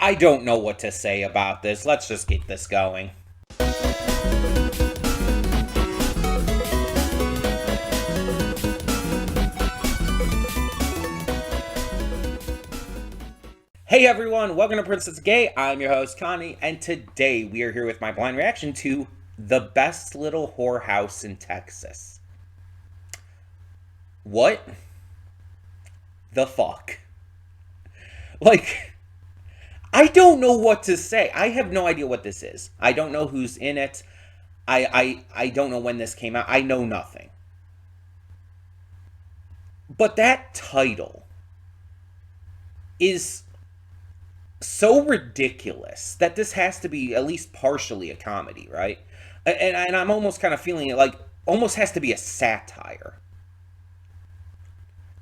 I don't know what to say about this. Let's just get this going. Hey everyone, welcome to Princess Gay. I'm your host Connie, and today we are here with my blind reaction to The Best Little Whorehouse in Texas. What the fuck? Like, I don't know what to say. I have no idea what this is. I don't know who's in it. I don't know when this came out. I know nothing. But that title is so ridiculous that this has to be at least partially a comedy, right? And I'm almost kind of feeling it like almost has to be a satire.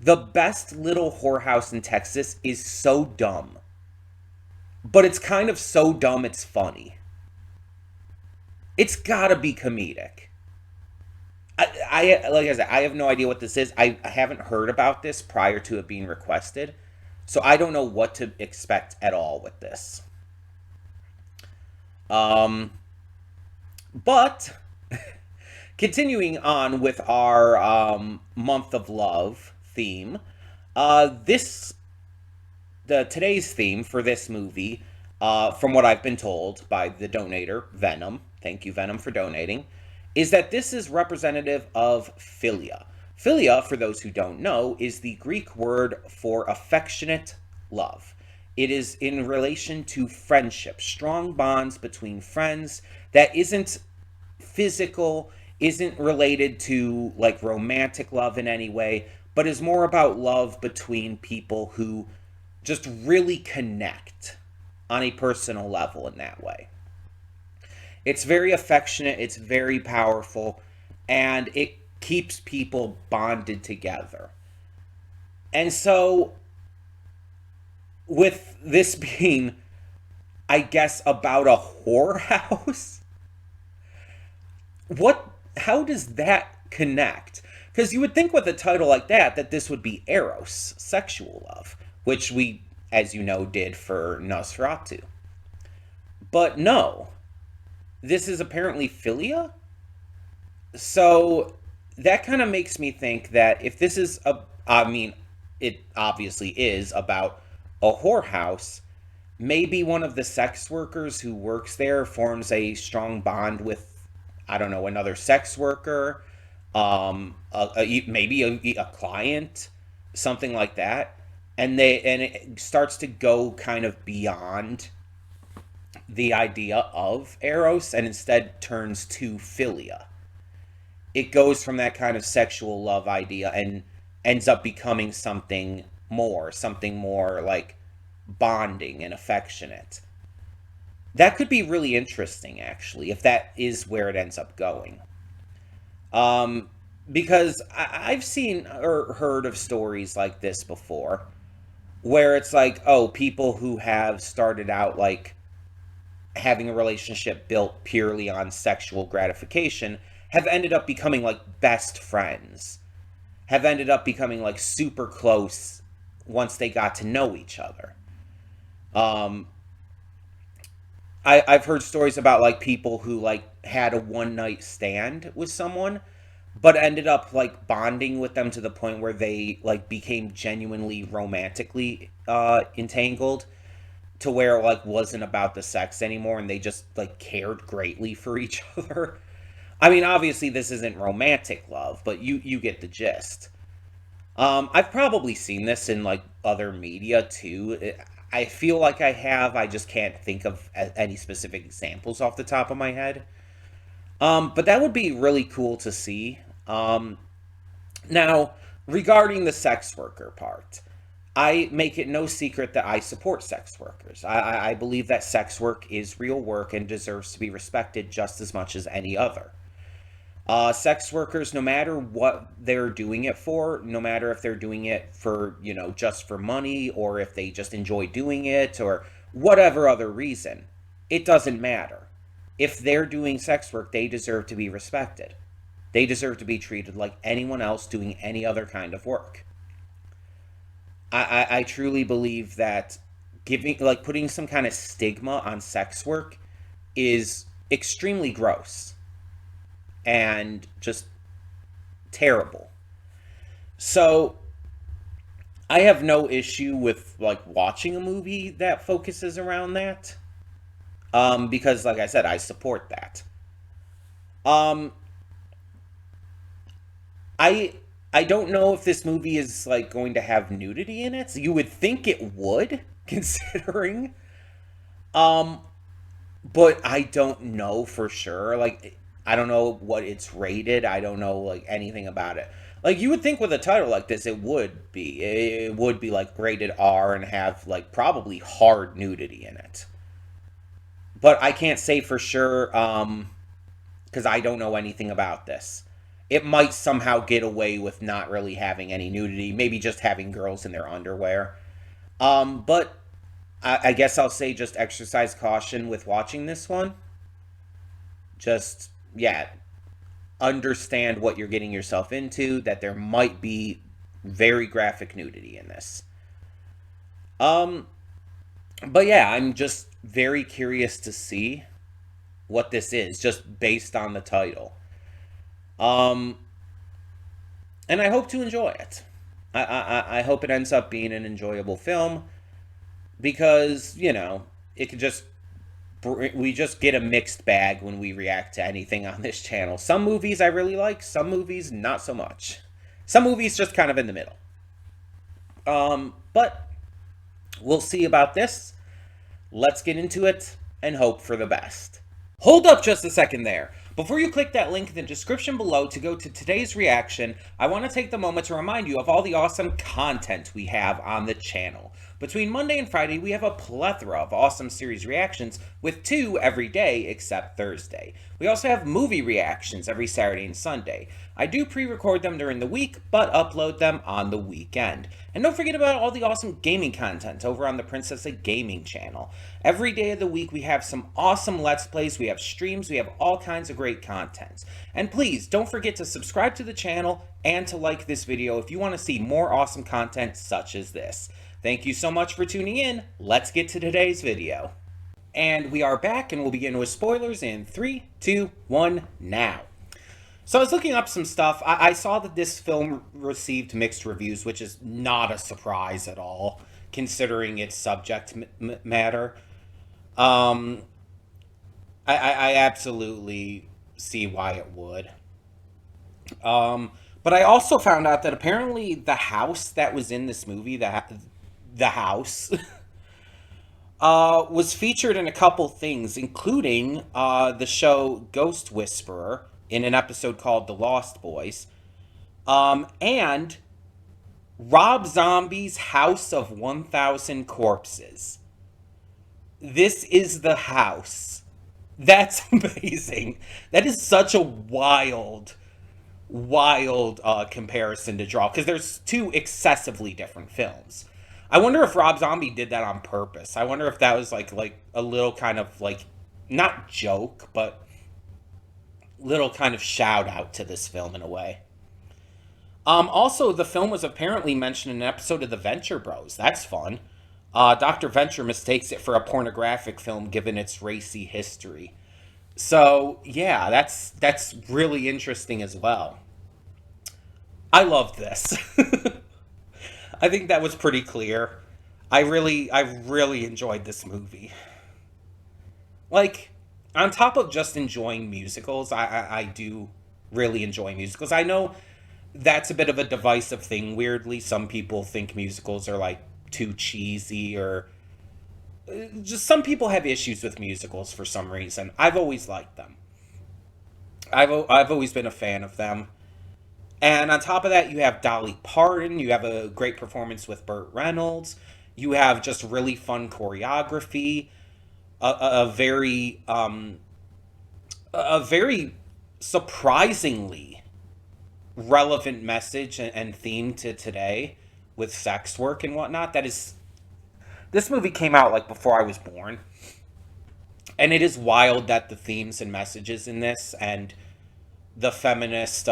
The Best Little Whorehouse in Texas is so dumb. But it's kind of so dumb it's funny. It's gotta be comedic. I like I said, I have no idea what this is. I haven't heard about this prior to it being requested. So I don't know what to expect at all with this. But continuing on with our month of love theme, this the today's theme for this movie, from what I've been told by the donator Venom, thank you Venom for donating, is that this is representative of philia. Philia, for those who don't know, is the Greek word for affectionate love. It is in relation to friendship, strong bonds between friends that isn't physical, isn't related to like romantic love in any way, but is more about love between people who just really connect on a personal level in that way. It's very affectionate, it's very powerful, and it keeps people bonded together. And so, with this being, I guess, about a whorehouse, how does that connect? Because you would think with a title like that this would be Eros, sexual love, which we, as you know, did for Nosferatu. But no, this is apparently philia? So that kind of makes me think that if this is I mean, it obviously is about a whorehouse, maybe one of the sex workers who works there forms a strong bond with, I don't know, another sex worker, maybe a client, something like that, and it starts to go kind of beyond the idea of Eros and instead turns to philia. It goes from that kind of sexual love idea and ends up becoming something more like bonding and affectionate. That could be really interesting, actually, if that is where it ends up going. Because I've seen or heard of stories like this before, where it's like, oh, people who have started out like having a relationship built purely on sexual gratification have ended up becoming like best friends, have ended up becoming like super close once they got to know each other. Um, I've heard stories about like people who like had a one night stand with someone, but ended up like bonding with them to the point where they like became genuinely romantically entangled, to where it like wasn't about the sex anymore and they just like cared greatly for each other. I mean, obviously this isn't romantic love, but you get the gist. I've probably seen this in like other media too. I feel like I have. I just can't think of any specific examples off the top of my head. But that would be really cool to see. Now, regarding the sex worker part, I make it no secret that I support sex workers. I believe that sex work is real work and deserves to be respected just as much as any other. Sex workers, no matter what they're doing it for, no matter if they're doing it for, just for money or if they just enjoy doing it or whatever other reason, it doesn't matter. If they're doing sex work, they deserve to be respected. They deserve to be treated like anyone else doing any other kind of work. I truly believe that giving, like, putting some kind of stigma on sex work is extremely gross and just terrible. So I have no issue with, like, watching a movie that focuses around that, because, like I said, I support that. Um, I I don't know if this movie is, like, going to have nudity in it. You would think it would, considering. Um, but I don't know for sure. Like, I don't know what it's rated. I don't know, like, anything about it. Like, you would think with a title like this, it would be. It would be, like, rated R and have, like, probably hard nudity in it. But I can't say for sure, because I don't know anything about this. It might somehow get away with not really having any nudity, maybe just having girls in their underwear. But I guess I'll say just exercise caution with watching this one. Just, yeah, understand what you're getting yourself into, that there might be very graphic nudity in this. Um, but yeah, I'm just very curious to see what this is, just based on the title. Um, and I hope to enjoy it. I hope it ends up being an enjoyable film because, it could just we just get a mixed bag when we react to anything on this channel. Some movies I really like, some movies not so much. Some movies just kind of in the middle. But we'll see about this. Let's get into it and hope for the best. Hold up just a second there. Before you click that link in the description below to go to today's reaction, I want to take the moment to remind you of all the awesome content we have on the channel. Between Monday and Friday, we have a plethora of awesome series reactions, with 2 every day except Thursday. We also have movie reactions every Saturday and Sunday. I do pre-record them during the week, but upload them on the weekend. And don't forget about all the awesome gaming content over on the Princessa Gaming channel. Every day of the week we have some awesome Let's Plays, we have streams, we have all kinds of great content. And please, don't forget to subscribe to the channel and to like this video if you want to see more awesome content such as this. Thank you so much for tuning in. Let's get to today's video. And we are back, and we'll begin with spoilers in 3, 2, 1, now. So I was looking up some stuff. I saw that this film received mixed reviews, which is not a surprise at all, considering its subject matter. I absolutely see why it would. But I also found out that apparently the house that was in this movie, the house, was featured in a couple things, including the show Ghost Whisperer in an episode called The Lost Boys, and Rob Zombie's House of 1,000 Corpses. This is the house. That's amazing. That is such a wild comparison to draw, because there's 2 excessively different films. I wonder if Rob Zombie did that on purpose. I wonder if that was like a little kind of like, not joke, but little kind of shout out to this film in a way. Also, the film was apparently mentioned in an episode of The Venture Bros. That's fun. Dr. Venture mistakes it for a pornographic film given its racy history. So, yeah, that's really interesting as well. I love this. I think that was pretty clear. I really enjoyed this movie. Like, on top of just enjoying musicals, I do really enjoy musicals. I know that's a bit of a divisive thing, weirdly. Some people think musicals are, like, too cheesy, or just some people have issues with musicals for some reason. I've always liked them. I've always been a fan of them. And on top of that, you have Dolly Parton. You have a great performance with Burt Reynolds. You have just really fun choreography. A very surprisingly relevant message and theme to today with sex work and whatnot. This movie came out like before I was born. And it is wild that the themes and messages in this and the feminist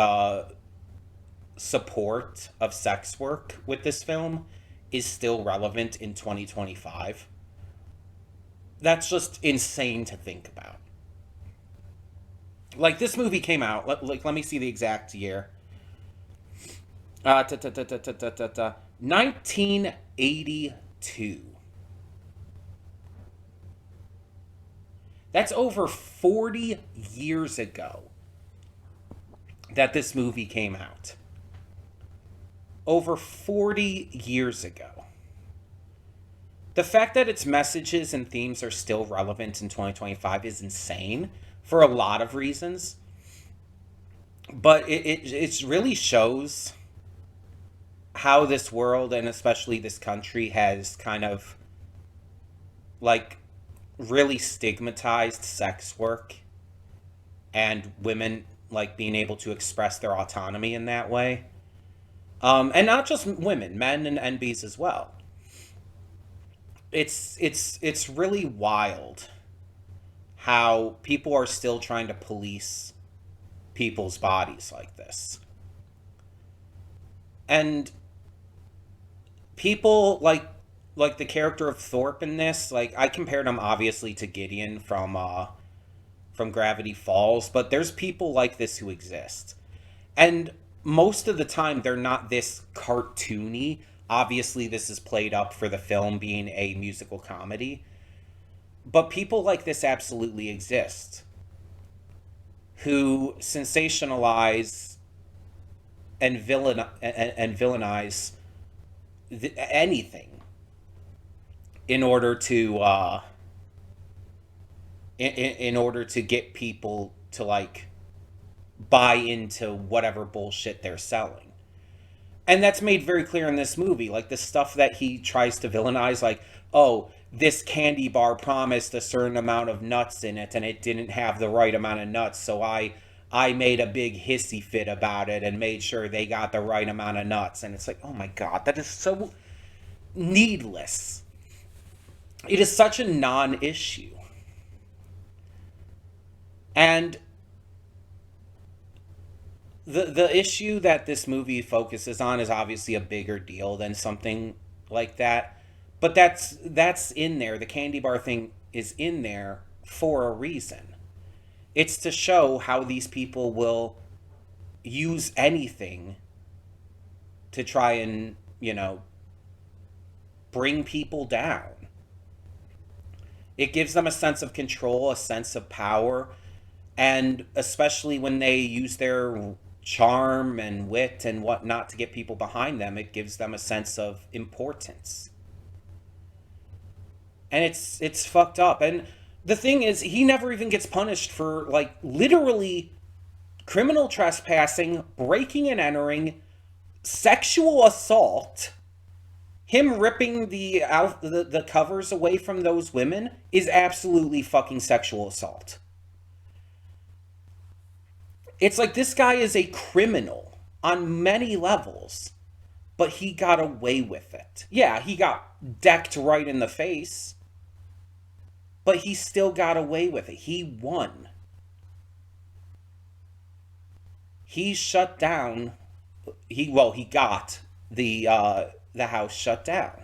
support of sex work with this film is still relevant in 2025. That's just insane to think about. Like, this movie came out, let me see the exact year. 1982. That's over 40 years ago that this movie came out. Over 40 years ago. The fact that its messages and themes are still relevant in 2025 is insane for a lot of reasons. But it really shows how this world, and especially this country, has kind of like really stigmatized sex work and women like being able to express their autonomy in that way. And not just women, men and NBs as well. It's really wild how people are still trying to police people's bodies like this. And people like the character of Thorpe in this, like I compared him obviously to Gideon from Gravity Falls, but there's people like this who exist. And most of the time they're not this cartoony. Obviously this is played up for the film being a musical comedy, but people like this absolutely exist who sensationalize and villainize anything in order to in order to get people to like buy into whatever bullshit they're selling. And that's made very clear in this movie. Like the stuff that he tries to villainize, like, oh, this candy bar promised a certain amount of nuts in it and it didn't have the right amount of nuts, so I made a big hissy fit about it and made sure they got the right amount of nuts. And it's like, oh my god, that is so needless. It is such a non-issue. And the issue that this movie focuses on is obviously a bigger deal than something like that. But that's in there. The candy bar thing is in there for a reason. It's to show how these people will use anything to try and, bring people down. It gives them a sense of control, a sense of power, and especially when they use their charm and wit and whatnot to get people behind them, it gives them a sense of importance. And it's fucked up. And the thing is, he never even gets punished for like literally criminal trespassing, breaking and entering, sexual assault. Him ripping the covers away from those women is absolutely fucking sexual assault. It's like this guy is a criminal on many levels, but he got away with it. Yeah, he got decked right in the face, but he still got away with it. He won. He shut down. He got the house shut down.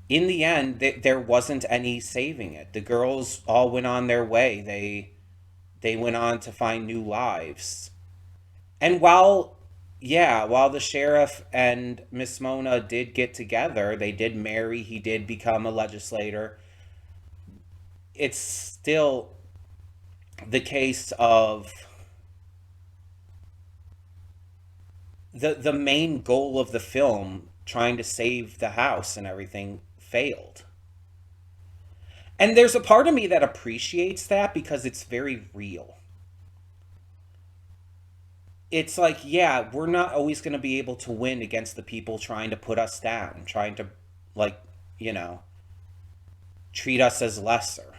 In the end, there wasn't any saving it. The girls all went on their way. They went on to find new lives. And while the sheriff and Miss Mona did get together, they did marry, he did become a legislator, it's still the case of the main goal of the film, trying to save the house and everything, failed. And there's a part of me that appreciates that because it's very real. It's like, yeah, we're not always going to be able to win against the people trying to put us down, trying to, like, treat us as lesser.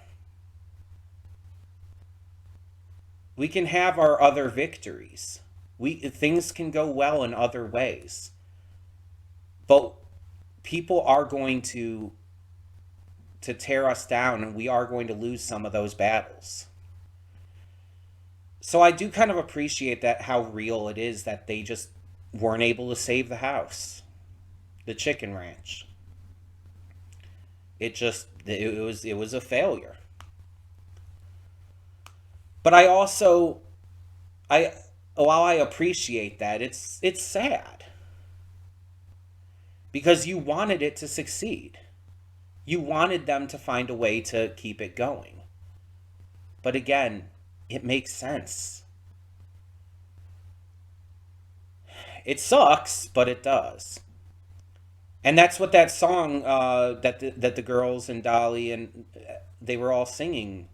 We can have our other victories. Things can go well in other ways. But people are going to tear us down, and we are going to lose some of those battles. So I do kind of appreciate that, how real it is that they just weren't able to save the house, the chicken ranch. it was a failure. But I also I while I appreciate that, it's sad because you wanted it to succeed. You wanted them to find a way to keep it going. But again, it makes sense. It sucks, but it does. And that's what that song that the girls and Dolly and they were all singing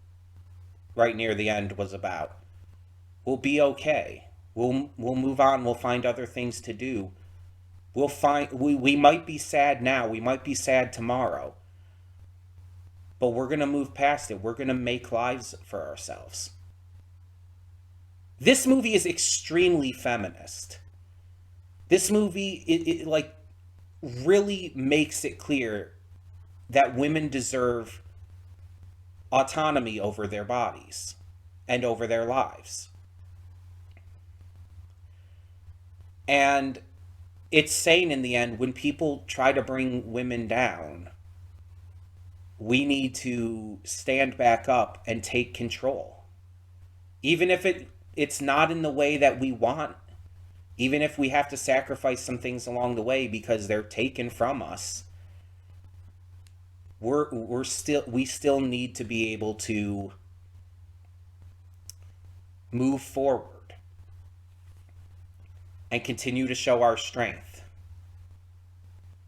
right near the end was about. We'll be okay. We'll move on. We'll find other things to do. We might be sad now. We might be sad tomorrow. But we're going to move past it. We're going to make lives for ourselves. This movie is extremely feminist. This movie it like really makes it clear that women deserve autonomy over their bodies and over their lives. And it's saying in the end, when people try to bring women down, we need to stand back up and take control. Even if it's not in the way that we want, even if we have to sacrifice some things along the way because they're taken from us, we still need to be able to move forward and continue to show our strength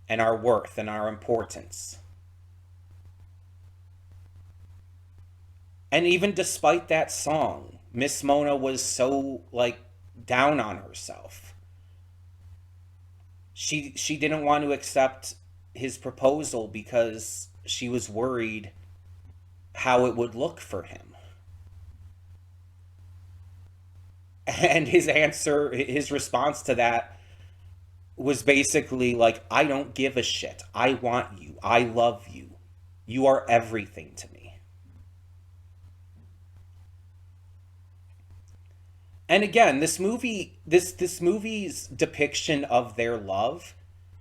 and our worth and our importance. And even despite that song, Miss Mona was so like down on herself. She didn't want to accept his proposal because she was worried how it would look for him. And his response to that was basically like, I don't give a shit. I want you. I love you. You are everything to me. And again, this movie's depiction of their love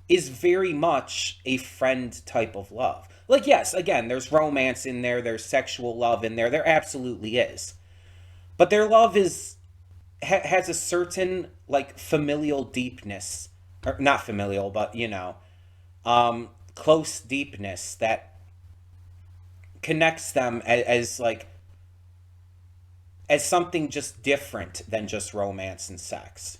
is very much a friend type of love. Like, yes, again, there's romance in there, there's sexual love in there. There absolutely is. But their love has a certain like familial deepness, or not familial, but close deepness that connects them as like as something just different than just romance and sex.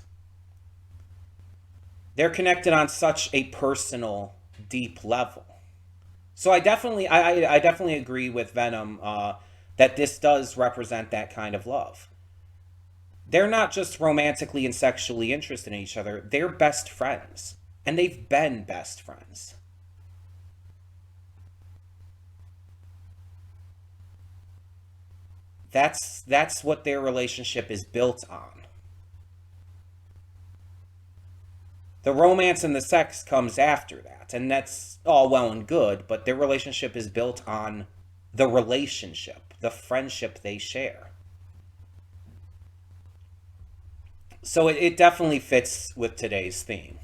They're connected on such a personal, deep level. So I definitely agree with Venom that this does represent that kind of love. They're not just romantically and sexually interested in each other, they're best friends. And they've been best friends. That's what their relationship is built on. The romance and the sex comes after that, and that's all well and good, but their relationship is built on the relationship, the friendship they share. So it definitely fits with today's theme.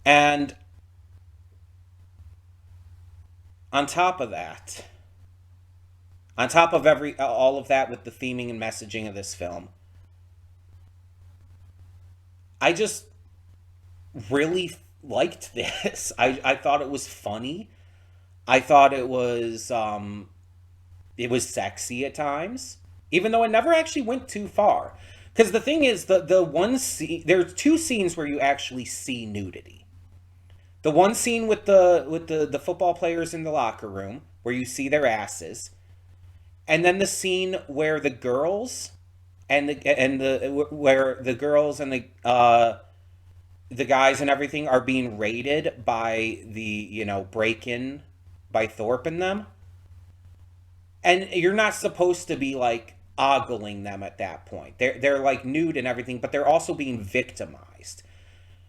And on top of that, on top of every all of that with the theming and messaging of this film, I just really liked this. I thought it was funny. I thought it was sexy at times, even though it never actually went too far. Because the thing is, the one scene, there's two scenes where you actually see nudity. The one scene with the football players in the locker room where you see their asses, and then the scene where the girls and the where the girls and the guys and everything are being raided by the break in by Thorpe and them, and you're not supposed to be like ogling them at that point. They're like nude and everything, but they're also being victimized.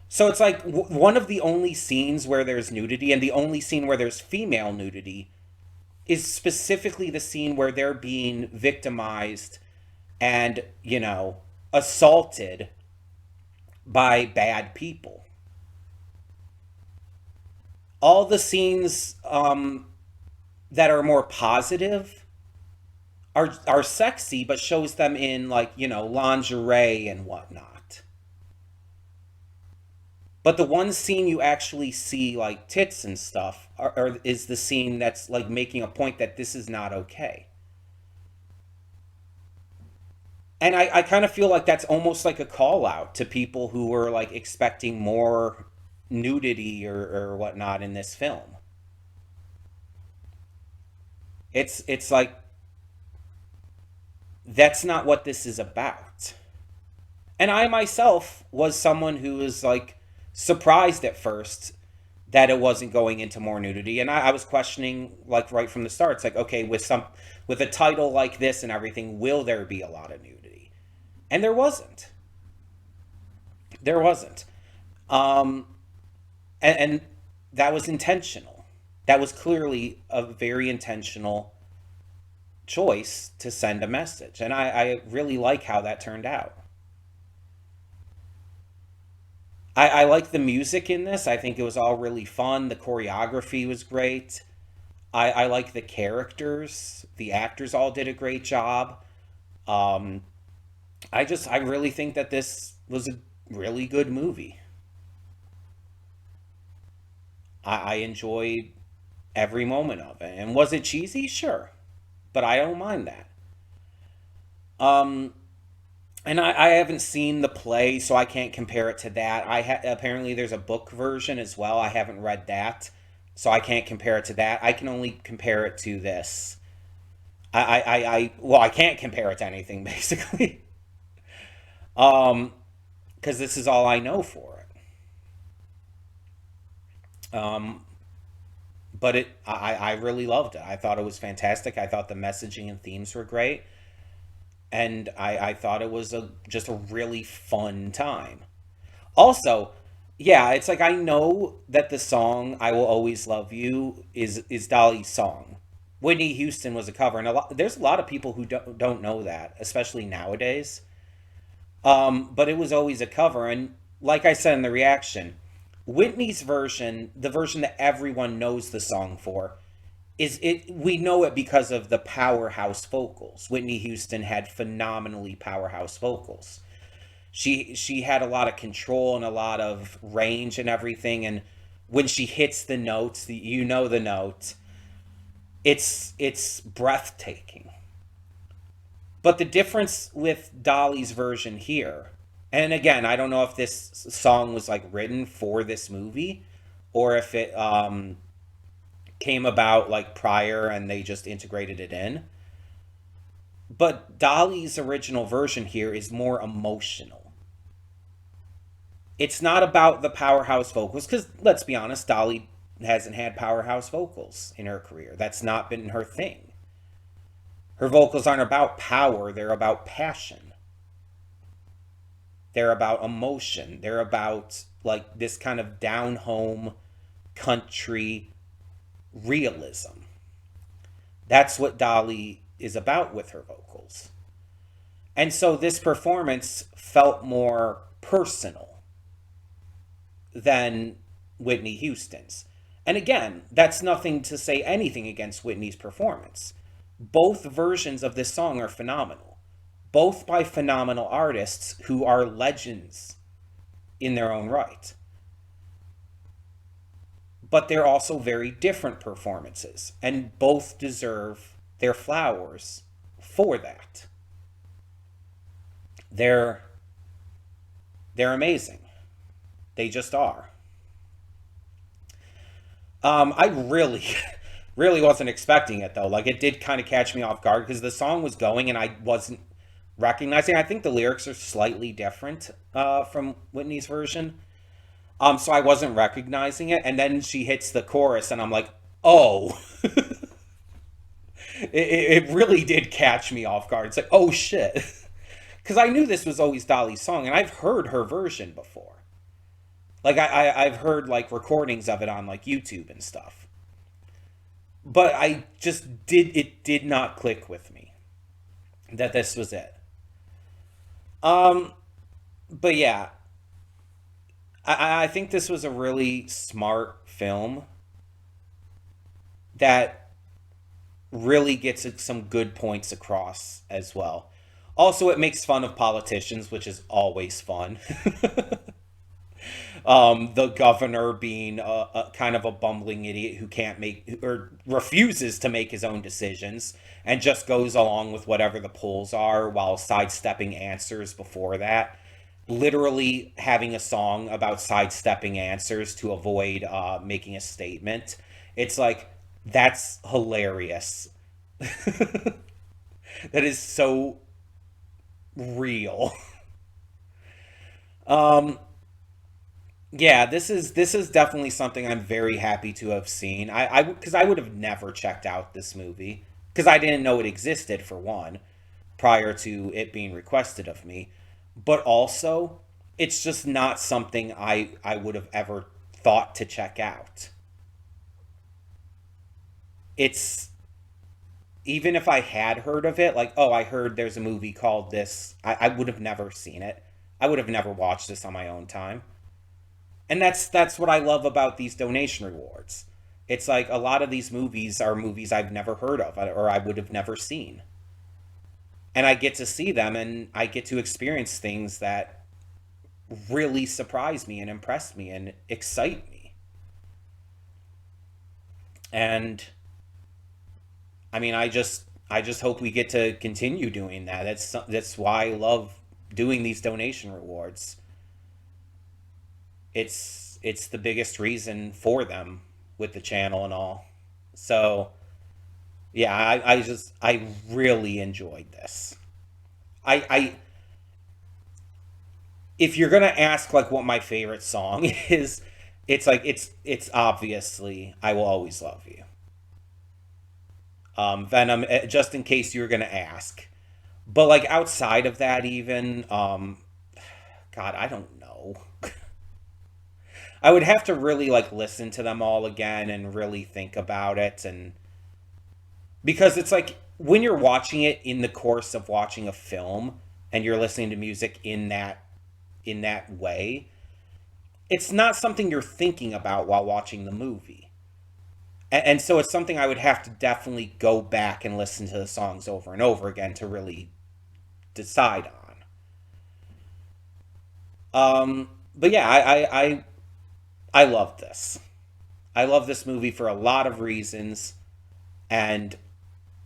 So it's like one of the only scenes where there's nudity and the only scene where there's female nudity is specifically the scene where they're being victimized and, assaulted by bad people. all the scenes that are more positive are sexy, but shows them in, like, lingerie and whatnot. But the one scene you actually see like tits and stuff is the scene that's like making a point that this is not okay. And I kind of feel like that's almost like a call out to people who were like expecting more nudity or whatnot in this film. It's like that's not what this is about. And I myself was someone who was like surprised at first that it wasn't going into more nudity, and I was questioning like right from the start. It's like, okay, with a title like this and everything, will there be a lot of nudity? And there wasn't. um and that was intentional. That was clearly a very intentional choice to send a message, and I really like how that turned out. I like the music in this. I think it was all really fun. The choreography was great. I like the characters. The actors all did a great job. Um, I really think that this was a really good movie. I enjoyed every moment of it. And was it cheesy? Sure, but I don't mind that. Um, and I haven't seen the play, so I can't compare it to that. Apparently there's a book version as well. I haven't read that, so I can't compare it to that. I can only compare it to this. Well, I can't compare it to anything basically, um, because this is all I know for it. But I really loved it. I thought it was fantastic. I thought the messaging and themes were great, and I thought it was just a really fun time. Also, yeah, it's like I know that the song "I Will Always Love You" is Dolly's song. Whitney Houston was a cover, and there's a lot of people who don't know that, especially nowadays. But it was always a cover, and like I said in the reaction, Whitney's version, the version that everyone knows the song for, is it. We know it because of the powerhouse vocals. Whitney Houston had phenomenally powerhouse vocals. She had a lot of control and a lot of range and everything, and when she hits the notes, the note, it's breathtaking. But the difference with Dolly's version here, and again, I don't know if this song was like written for this movie or if it came about like prior and they just integrated it in. But Dolly's original version here is more emotional. It's not about the powerhouse vocals, because let's be honest, Dolly hasn't had powerhouse vocals in her career. That's not been her thing. Her vocals aren't about power, they're about passion. They're about emotion. They're about like this kind of down home country realism. That's what Dolly is about with her vocals. And so this performance felt more personal than Whitney Houston's. And again, that's nothing to say anything against Whitney's performance. Both versions of this song are phenomenal, both by phenomenal artists who are legends in their own right. But they're also very different performances, and both deserve their flowers for that. They're they're amazing. They just are. I really, really wasn't expecting it though. Like it did kind of catch me off guard because the song was going and I wasn't recognizing. I think the lyrics are slightly different from Whitney's version. So I wasn't recognizing it, and then she hits the chorus, and I'm like, oh, it really did catch me off guard. It's like, oh shit, because I knew this was always Dolly's song, and I've heard her version before. Like I've heard like recordings of it on like YouTube and stuff, but I just did not click with me that this was it. Um, but yeah, I think this was a really smart film. that really gets some good points across as well. Also, it makes fun of politicians, which is always fun. The governor being a kind of a bumbling idiot who can't make or refuses to make his own decisions and just goes along with whatever the polls are while sidestepping answers before that. Literally having a song about sidestepping answers to avoid making a statement. It's like, that's hilarious. That is so real. Um, yeah, this is definitely something I'm very happy to have seen. I because I would have never checked out this movie because I didn't know it existed for one prior to it being requested of me, but also it's just not something I would have ever thought to check out. It's even if I had heard of it, like, oh, I heard there's a movie called this, I would have never seen it. I would have never watched this on my own time. And that's what I love about these donation rewards. It's like a lot of these movies are movies I've never heard of or I would have never seen. And I get to see them and I get to experience things that really surprise me and impress me and excite me. And I mean, I just hope we get to continue doing that. That's why I love doing these donation rewards. It's the biggest reason for them with the channel and all. So yeah, I really enjoyed this. I if you're gonna ask like what my favorite song is, it's like it's obviously "I Will Always Love You." Venom, just in case you were gonna ask. But like outside of that, even God, I don't know. I would have to really like listen to them all again and really think about it, and because it's like when you're watching it in the course of watching a film and you're listening to music in that way, it's not something you're thinking about while watching the movie. And so it's something I would have to definitely go back and listen to the songs over and over again to really decide on. But yeah, I love this. I love this movie for a lot of reasons, and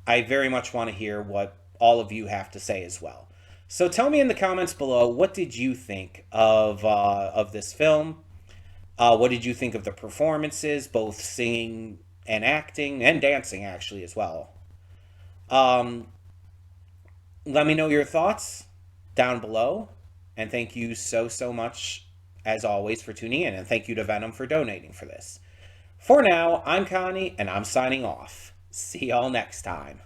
I very much want to hear what all of you have to say as well. So tell me in the comments below, what did you think of this film? What did you think of the performances, both singing and acting and dancing actually as well? Um, Let me know your thoughts down below, and thank you so much as always for tuning in, and thank you to Venom for donating for this. For now, I'm Connie, and I'm signing off. See y'all next time.